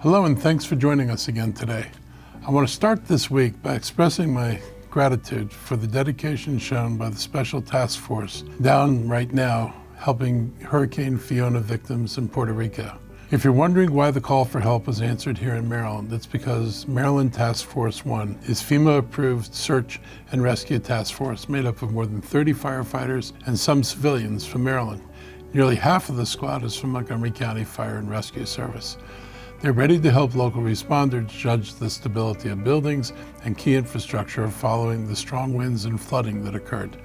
Hello and thanks for joining us again today. I want to start this week by expressing my gratitude for the dedication shown by the Special Task Force down right now helping Hurricane Fiona victims in Puerto Rico. If you're wondering why the call for help was answered here in Maryland, it's because Maryland Task Force 1 is FEMA-approved search and rescue task force made up of more than 30 firefighters and some civilians from Maryland. Nearly half of the squad is from Montgomery County Fire and Rescue Service. They're ready to help local responders judge the stability of buildings and key infrastructure following the strong winds and flooding that occurred.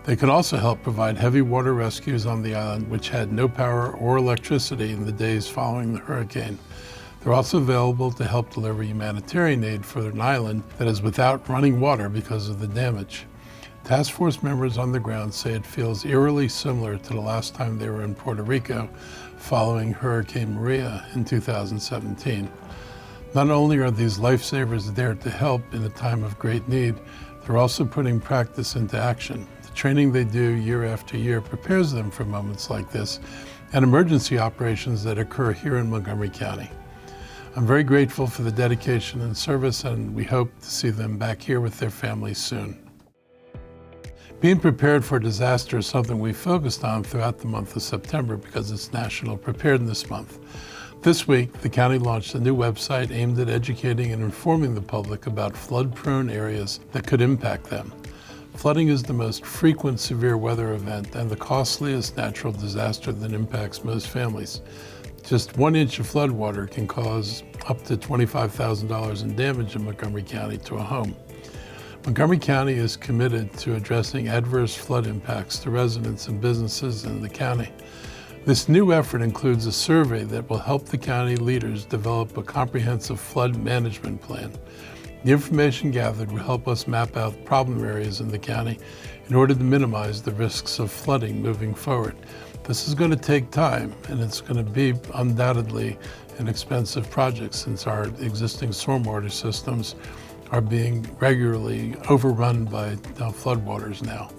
They can also help provide heavy water rescues on the island, which had no power or electricity in the days following the hurricane. They're also available to help deliver humanitarian aid for an island that is without running water because of the damage. Task Force members on the ground say it feels eerily similar to the last time they were in Puerto Rico following Hurricane Maria in 2017. Not only are these lifesavers there to help in a time of great need, they're also putting practice into action. The training they do year after year prepares them for moments like this and emergency operations that occur here in Montgomery County. I'm very grateful for the dedication and service, and we hope to see them back here with their families soon. Being prepared for disaster is something we focused on throughout the month of September because it's National Preparedness Month. This week, the county launched a new website aimed at educating and informing the public about flood-prone areas that could impact them. Flooding is the most frequent severe weather event and the costliest natural disaster that impacts most families. Just 1 inch of floodwater can cause up to $25,000 in damage in Montgomery County to a home. Montgomery County is committed to addressing adverse flood impacts to residents and businesses in the county. This new effort includes a survey that will help the county leaders develop a comprehensive flood management plan. The information gathered will help us map out problem areas in the county in order to minimize the risks of flooding moving forward. This is going to take time, and it's going to be undoubtedly an expensive project since our existing stormwater systems are being regularly overrun by floodwaters now.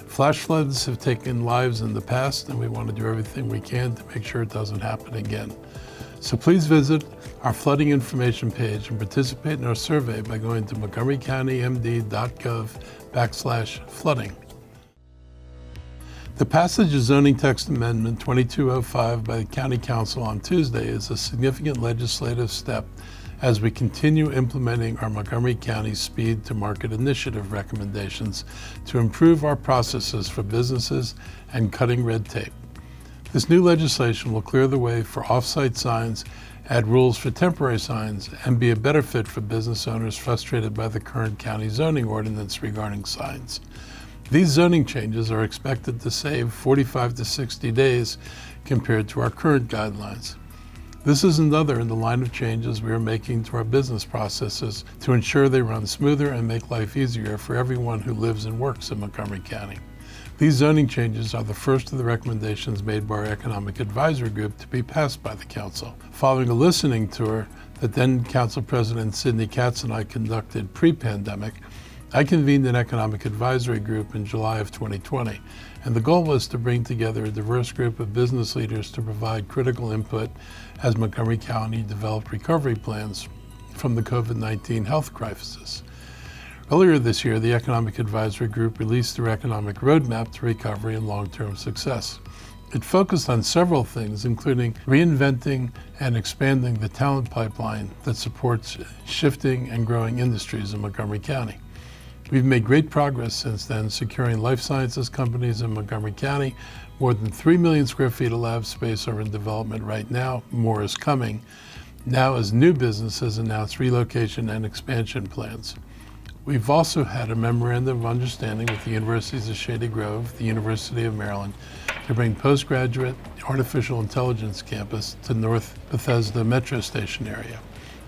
Flash floods have taken lives in the past, and we want to do everything we can to make sure it doesn't happen again. So please visit our flooding information page and participate in our survey by going to montgomerycountymd.gov/flooding. The passage of Zoning Text Amendment 2205 by the County Council on Tuesday is a significant legislative step as we continue implementing our Montgomery County Speed to Market Initiative recommendations to improve our processes for businesses and cutting red tape. This new legislation will clear the way for off-site signs, add rules for temporary signs, and be a better fit for business owners frustrated by the current county zoning ordinance regarding signs. These zoning changes are expected to save 45 to 60 days compared to our current guidelines. This is another in the line of changes we are making to our business processes to ensure they run smoother and make life easier for everyone who lives and works in Montgomery County. These zoning changes are the first of the recommendations made by our Economic Advisory Group to be passed by the Council. Following a listening tour that then Council President Sidney Katz and I conducted pre-pandemic, I convened an Economic Advisory Group in July of 2020, and the goal was to bring together a diverse group of business leaders to provide critical input as Montgomery County developed recovery plans from the COVID-19 health crisis. Earlier this year, the Economic Advisory Group released their economic roadmap to recovery and long-term success. It focused on several things, including reinventing and expanding the talent pipeline that supports shifting and growing industries in Montgomery County. We've made great progress since then, securing life sciences companies in Montgomery County. More than 3 million square feet of lab space are in development right now. More is coming. Now as new businesses announce relocation and expansion plans. We've also had a memorandum of understanding with the Universities of Shady Grove, the University of Maryland, to bring postgraduate artificial intelligence campus to North Bethesda Metro Station area.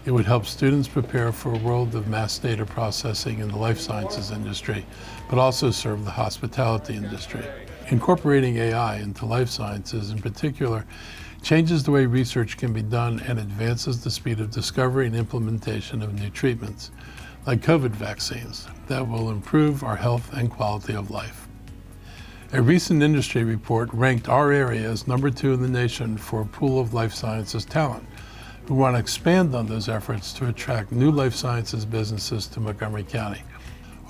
It would help students prepare for a world of mass data processing in the life sciences industry, but also serve the hospitality industry. Incorporating AI into life sciences in particular changes the way research can be done and advances the speed of discovery and implementation of new treatments, like COVID vaccines, that will improve our health and quality of life. A recent industry report ranked our area as #2 in the nation for a pool of life sciences talent. We want to expand on those efforts to attract new life sciences businesses to Montgomery County.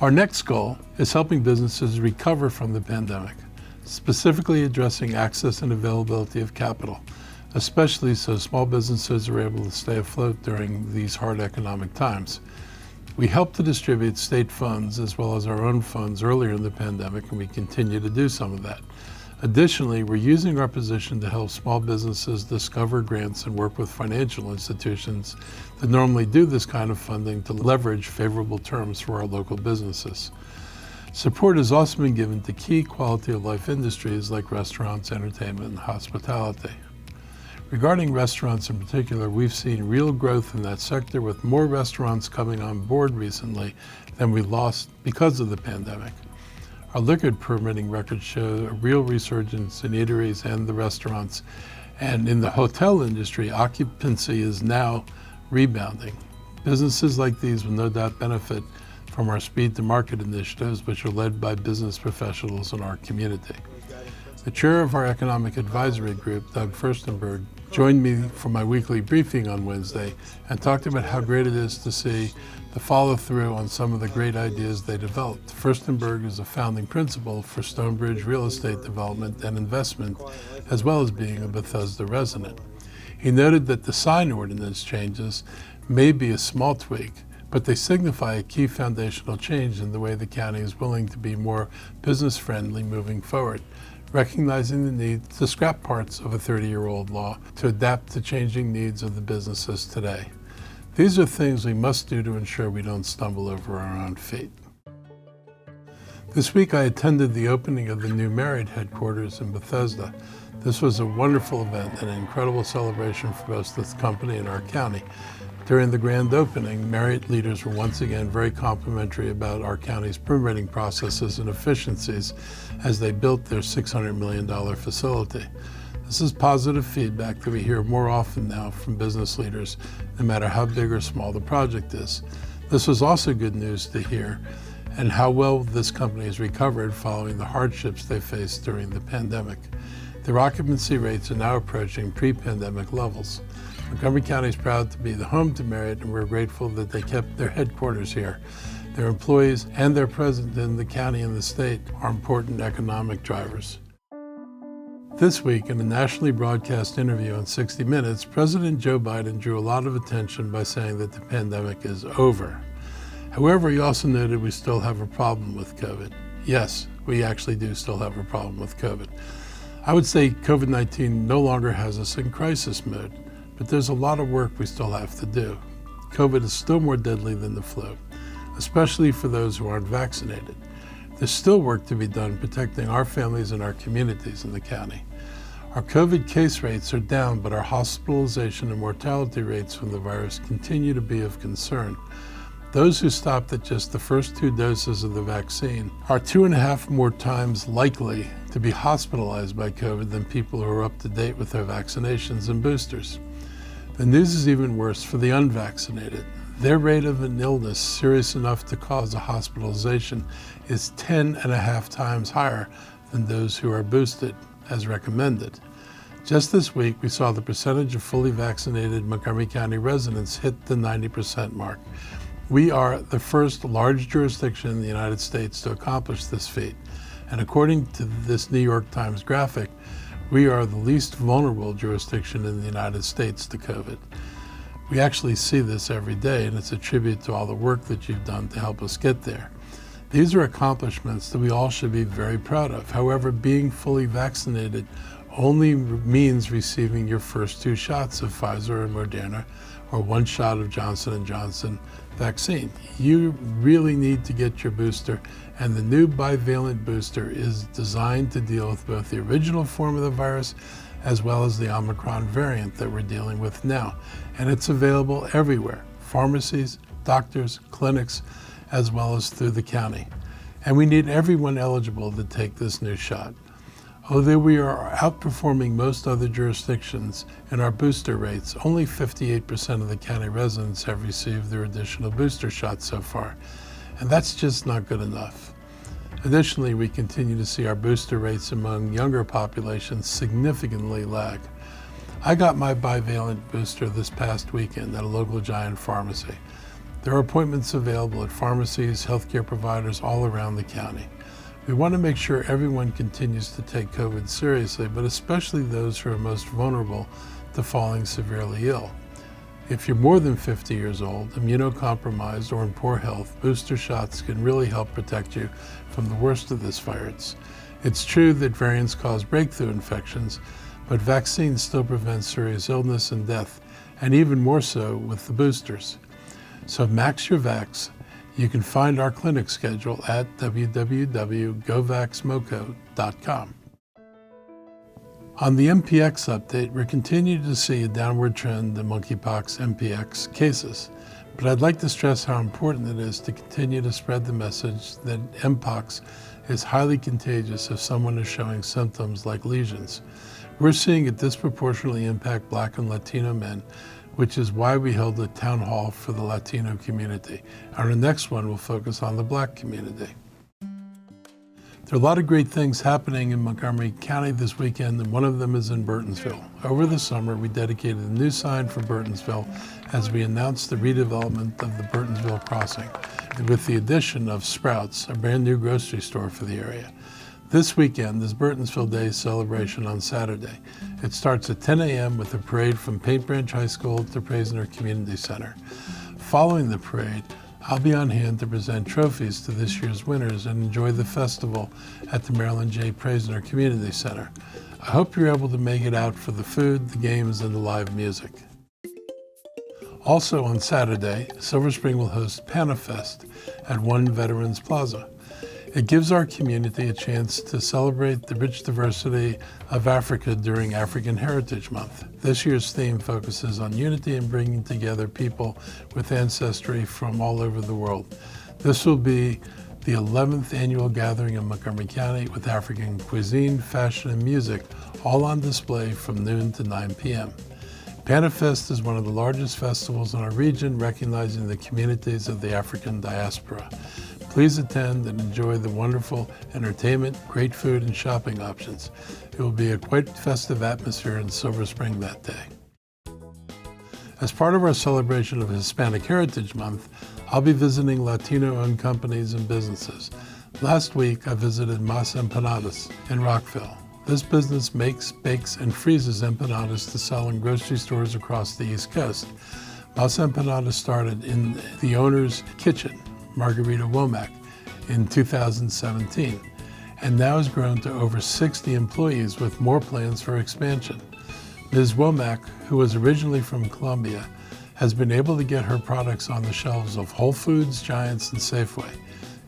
Our next goal is helping businesses recover from the pandemic, specifically addressing access and availability of capital, especially so small businesses are able to stay afloat during these hard economic times. We helped to distribute state funds as well as our own funds earlier in the pandemic, and we continue to do some of that. Additionally, we're using our position to help small businesses discover grants and work with financial institutions that normally do this kind of funding to leverage favorable terms for our local businesses. Support has also been given to key quality of life industries like restaurants, entertainment, and hospitality. Regarding restaurants in particular, we've seen real growth in that sector, with more restaurants coming on board recently than we lost because of the pandemic. Our liquor permitting records show a real resurgence in eateries and the restaurants, and in the hotel industry, occupancy is now rebounding. Businesses like these will no doubt benefit from our speed to market initiatives, which are led by business professionals in our community. The chair of our economic advisory group, Doug Furstenberg, joined me for my weekly briefing on Wednesday and talked about how great it is to see the follow-through on some of the great ideas they developed. Furstenberg is a founding principal for Stonebridge Real Estate Development and Investment, as well as being a Bethesda resident. He noted that the sign ordinance changes may be a small tweak, but they signify a key foundational change in the way the county is willing to be more business-friendly moving forward, recognizing the need to scrap parts of a 30-year-old law to adapt to changing needs of the businesses today. These are things we must do to ensure we don't stumble over our own feet. This week I attended the opening of the new Marriott Headquarters in Bethesda. This was a wonderful event and an incredible celebration for both the company and our county. During the grand opening, Marriott leaders were once again very complimentary about our county's permitting processes and efficiencies as they built their $600 million facility. This is positive feedback that we hear more often now from business leaders, no matter how big or small the project is. This was also good news to hear, and how well this company has recovered following the hardships they faced during the pandemic. Their occupancy rates are now approaching pre-pandemic levels. Montgomery County is proud to be the home to Marriott, and we're grateful that they kept their headquarters here. Their employees and their presence in the county and the state are important economic drivers. This week, in a nationally broadcast interview on 60 Minutes, President Joe Biden drew a lot of attention by saying that the pandemic is over. However, he also noted we still have a problem with COVID. Yes, we actually do still have a problem with COVID. I would say COVID-19 no longer has us in crisis mode, but there's a lot of work we still have to do. COVID is still more deadly than the flu, especially for those who aren't vaccinated. There's still work to be done protecting our families and our communities in the county. Our COVID case rates are down, but our hospitalization and mortality rates from the virus continue to be of concern. Those who stopped at just the first 2 doses of the vaccine are 2.5 more times likely to be hospitalized by COVID than people who are up to date with their vaccinations and boosters. The news is even worse for the unvaccinated. Their rate of an illness serious enough to cause a hospitalization is 10.5 times higher than those who are boosted, as recommended. Just this week, we saw the percentage of fully vaccinated Montgomery County residents hit the 90% mark. We are the first large jurisdiction in the United States to accomplish this feat, and according to this New York Times graphic, we are the least vulnerable jurisdiction in the United States to COVID. We actually see this every day, and it's a tribute to all the work that you've done to help us get there. These are accomplishments that we all should be very proud of. However, being fully vaccinated only means receiving your first 2 shots of Pfizer and Moderna, or 1 shot of Johnson & Johnson vaccine. You really need to get your booster, and the new bivalent booster is designed to deal with both the original form of the virus as well as the Omicron variant that we're dealing with now. And it's available everywhere, pharmacies, doctors, clinics, as well as through the county. And we need everyone eligible to take this new shot. Although we are outperforming most other jurisdictions in our booster rates, only 58% of the county residents have received their additional booster shots so far, and that's just not good enough. Additionally, we continue to see our booster rates among younger populations significantly lag. I got my bivalent booster this past weekend at a local Giant pharmacy. There are appointments available at pharmacies, healthcare providers all around the county. We want to make sure everyone continues to take COVID seriously, but especially those who are most vulnerable to falling severely ill. If you're more than 50 years old, immunocompromised, or in poor health, booster shots can really help protect you from the worst of this virus. It's true that variants cause breakthrough infections, but vaccines still prevent serious illness and death, and even more so with the boosters. So max your vax. You can find our clinic schedule at www.govaxmoco.com. On the MPX update, we're continuing to see a downward trend in monkeypox MPX cases, but I'd like to stress how important it is to continue to spread the message that Mpox is highly contagious if someone is showing symptoms like lesions. We're seeing it disproportionately impact Black and Latino men, which is why we held a town hall for the Latino community. Our next one will focus on the Black community. There are a lot of great things happening in Montgomery County this weekend, and one of them is in Burtonsville. Over the summer, we dedicated a new sign for Burtonsville as we announced the redevelopment of the Burtonsville crossing, with the addition of Sprouts, a brand new grocery store for the area. This weekend is Burtonsville Day celebration on Saturday. It starts at 10 a.m. with a parade from Paint Branch High School to Praisner Community Center. Following the parade, I'll be on hand to present trophies to this year's winners and enjoy the festival at the Marilyn J. Praisner Community Center. I hope you're able to make it out for the food, the games, and the live music. Also on Saturday, Silver Spring will host PanaFest at One Veterans Plaza. It gives our community a chance to celebrate the rich diversity of Africa during African Heritage Month. This year's theme focuses on unity and bringing together people with ancestry from all over the world. This will be the 11th annual gathering in Montgomery County with African cuisine, fashion, and music, all on display from noon to 9 p.m. PanaFest is one of the largest festivals in our region, recognizing the communities of the African diaspora. Please attend and enjoy the wonderful entertainment, great food, and shopping options. It will be a quite festive atmosphere in Silver Spring that day. As part of our celebration of Hispanic Heritage Month, I'll be visiting Latino-owned companies and businesses. Last week, I visited Mas Empanadas in Rockville. This business makes, bakes, and freezes empanadas to sell in grocery stores across the East Coast. Mas Empanadas started in the owner's kitchen, Margarita Womack, in 2017, and now has grown to over 60 employees with more plans for expansion. Ms. Womack, who was originally from Colombia, has been able to get her products on the shelves of Whole Foods, Giants, and Safeway.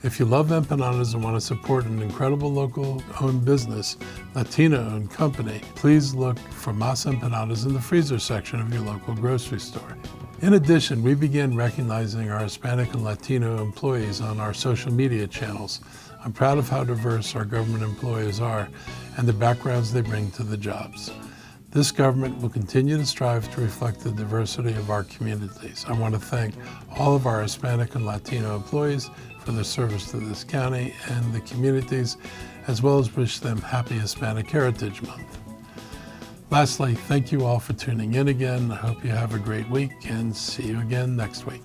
If you love empanadas and want to support an incredible local-owned business, Latino-owned company, please look for Mas Empanadas in the freezer section of your local grocery store. In addition, we began recognizing our Hispanic and Latino employees on our social media channels. I'm proud of how diverse our government employees are and the backgrounds they bring to the jobs. This government will continue to strive to reflect the diversity of our communities. I want to thank all of our Hispanic and Latino employees for their service to this county and the communities, as well as wish them happy Hispanic Heritage Month. Lastly, thank you all for tuning in again. I hope you have a great week and see you again next week.